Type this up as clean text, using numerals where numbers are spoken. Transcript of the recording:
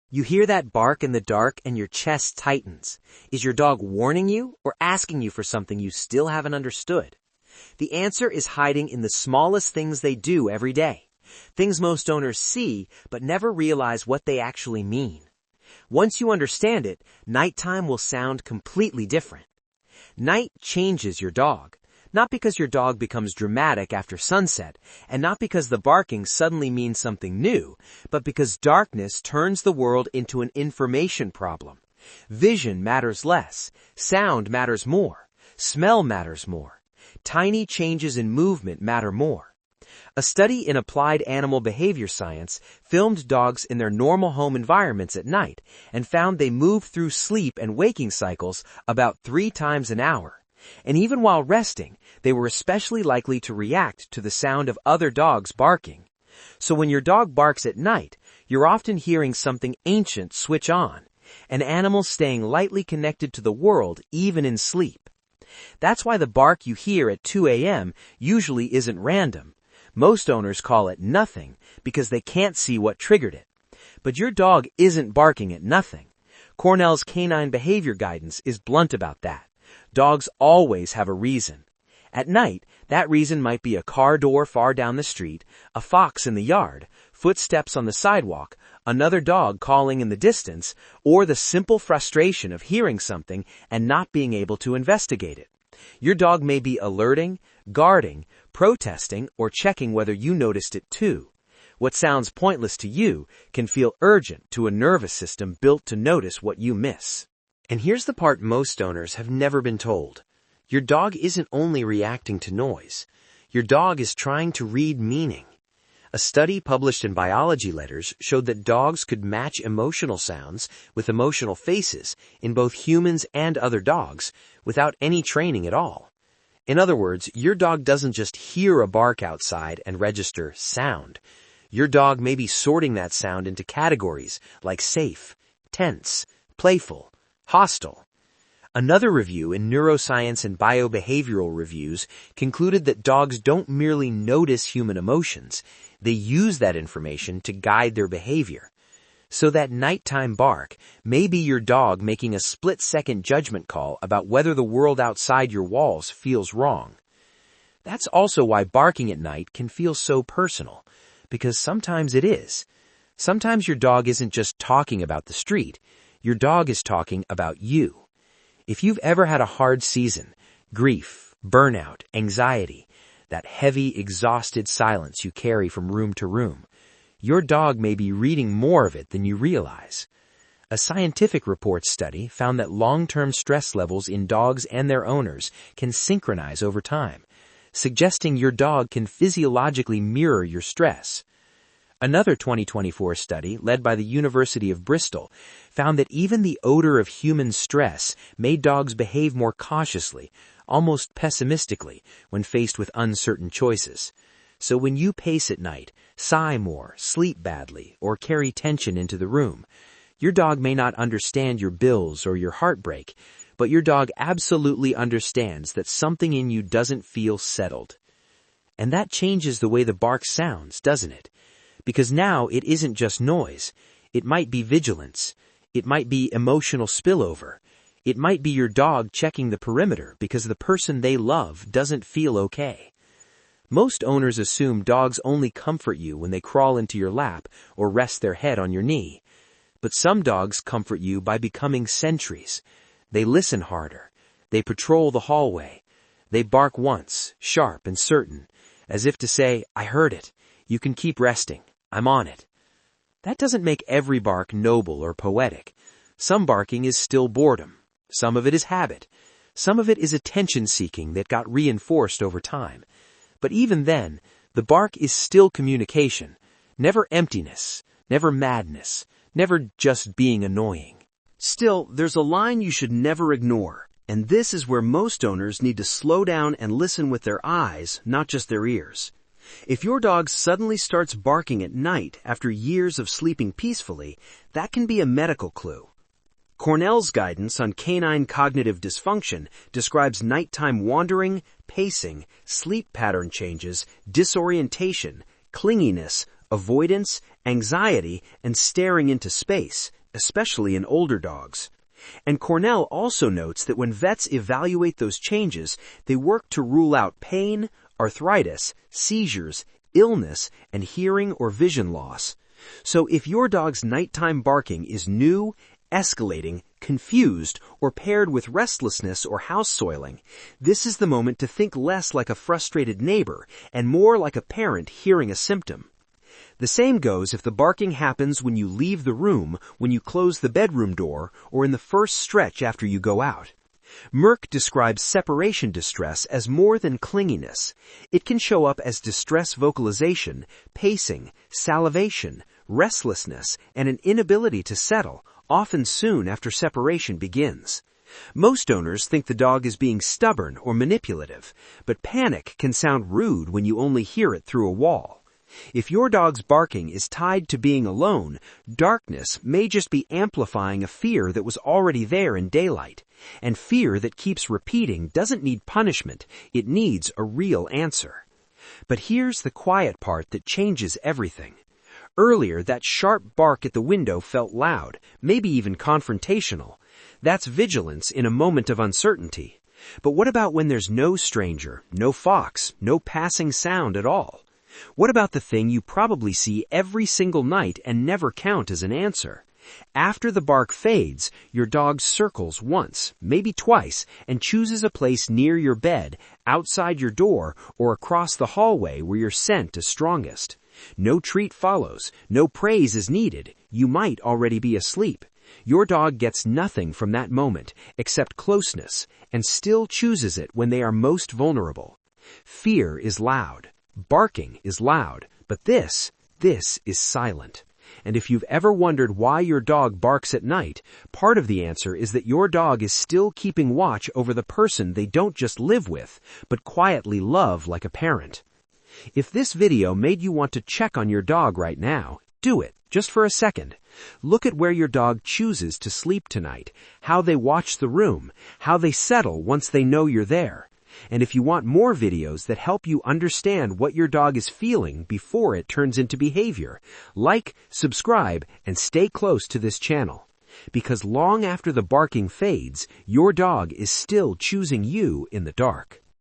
You hear that bark in the dark and your chest tightens. Is your dog warning you or asking you for something you still haven't understood? The answer is hiding in the smallest things they do every day. Things most owners see but never realize what they actually mean. Once you understand it, nighttime will sound completely different. Night changes your dog. Not because your dog becomes dramatic after sunset, and not because the barking suddenly means something new, but because darkness turns the world into an information problem. Vision matters less, sound matters more, smell matters more, tiny changes in movement matter more. A study in applied animal behavior science filmed dogs in their normal home environments at night and found they moved through sleep and waking cycles about 3 times an hour. And even while resting, they were especially likely to react to the sound of other dogs barking. So when your dog barks at night, you're often hearing something ancient switch on, an animal staying lightly connected to the world even in sleep. That's why the bark you hear at 2 a.m. usually isn't random. Most owners call it nothing because they can't see what triggered it. But your dog isn't barking at nothing. Cornell's canine behavior guidance is blunt about that. Dogs always have a reason. At night, that reason might be a car door far down the street, a fox in the yard, footsteps on the sidewalk, another dog calling in the distance, or the simple frustration of hearing something and not being able to investigate it. Your dog may be alerting, guarding, protesting, or checking whether you noticed it too. What sounds pointless to you can feel urgent to a nervous system built to notice what you miss. And here's the part most owners have never been told. Your dog isn't only reacting to noise. Your dog is trying to read meaning. A study published in Biology Letters showed that dogs could match emotional sounds with emotional faces in both humans and other dogs without any training at all. In other words, your dog doesn't just hear a bark outside and register sound. Your dog may be sorting that sound into categories like safe, tense, playful, hostile. Another review in Neuroscience and Biobehavioral Reviews concluded that dogs don't merely notice human emotions, they use that information to guide their behavior. So that nighttime bark may be your dog making a split-second judgment call about whether the world outside your walls feels wrong. That's also why barking at night can feel so personal, because sometimes it is. Sometimes your dog isn't just talking about the street. Your dog is talking about you. If you've ever had a hard season, grief, burnout, anxiety, that heavy, exhausted silence you carry from room to room, your dog may be reading more of it than you realize. A scientific reports study found that long-term stress levels in dogs and their owners can synchronize over time, suggesting your dog can physiologically mirror your stress. Another 2024 study, led by the University of Bristol, found that even the odor of human stress made dogs behave more cautiously, almost pessimistically, when faced with uncertain choices. So when you pace at night, sigh more, sleep badly, or carry tension into the room, your dog may not understand your bills or your heartbreak, but your dog absolutely understands that something in you doesn't feel settled. And that changes the way the bark sounds, doesn't it? Because now it isn't just noise. It might be vigilance. It might be emotional spillover. It might be your dog checking the perimeter because the person they love doesn't feel okay. Most owners assume dogs only comfort you when they crawl into your lap or rest their head on your knee. But some dogs comfort you by becoming sentries. They listen harder. They patrol the hallway. They bark once, sharp and certain, as if to say, "I heard it. You can keep resting. I'm on it." That doesn't make every bark noble or poetic. Some barking is still boredom. Some of it is habit. Some of it is attention-seeking that got reinforced over time. But even then, the bark is still communication. Never emptiness, never madness, never just being annoying. Still, there's a line you should never ignore, and this is where most owners need to slow down and listen with their eyes, not just their ears. If your dog suddenly starts barking at night after years of sleeping peacefully, that can be a medical clue. Cornell's guidance on canine cognitive dysfunction describes nighttime wandering, pacing, sleep pattern changes, disorientation, clinginess, avoidance, anxiety, and staring into space, especially in older dogs. And Cornell also notes that when vets evaluate those changes, they work to rule out pain, arthritis, seizures, illness, and hearing or vision loss. So if your dog's nighttime barking is new, escalating, confused, or paired with restlessness or house soiling, this is the moment to think less like a frustrated neighbor and more like a parent hearing a symptom. The same goes if the barking happens when you leave the room, when you close the bedroom door, or in the first stretch after you go out. Merck describes separation distress as more than clinginess. It can show up as distress vocalization, pacing, salivation, restlessness, and an inability to settle, often soon after separation begins. Most owners think the dog is being stubborn or manipulative, but panic can sound rude when you only hear it through a wall. If your dog's barking is tied to being alone, darkness may just be amplifying a fear that was already there in daylight. And fear that keeps repeating doesn't need punishment, it needs a real answer. But here's the quiet part that changes everything. Earlier, that sharp bark at the window felt loud, maybe even confrontational. That's vigilance in a moment of uncertainty. But what about when there's no stranger, no fox, no passing sound at all? What about the thing you probably see every single night and never count as an answer? After the bark fades, your dog circles once, maybe twice, and chooses a place near your bed, outside your door, or across the hallway where your scent is strongest. No treat follows, no praise is needed, you might already be asleep. Your dog gets nothing from that moment, except closeness, and still chooses it when they are most vulnerable. Fear is loud. Barking is loud, but this is silent. And if you've ever wondered why your dog barks at night, part of the answer is that your dog is still keeping watch over the person they don't just live with, but quietly love like a parent. If this video made you want to check on your dog right now, do it, just for a second. Look at where your dog chooses to sleep tonight, how they watch the room, how they settle once they know you're there. And if you want more videos that help you understand what your dog is feeling before it turns into behavior, like, subscribe, and stay close to this channel. Because long after the barking fades, your dog is still choosing you in the dark.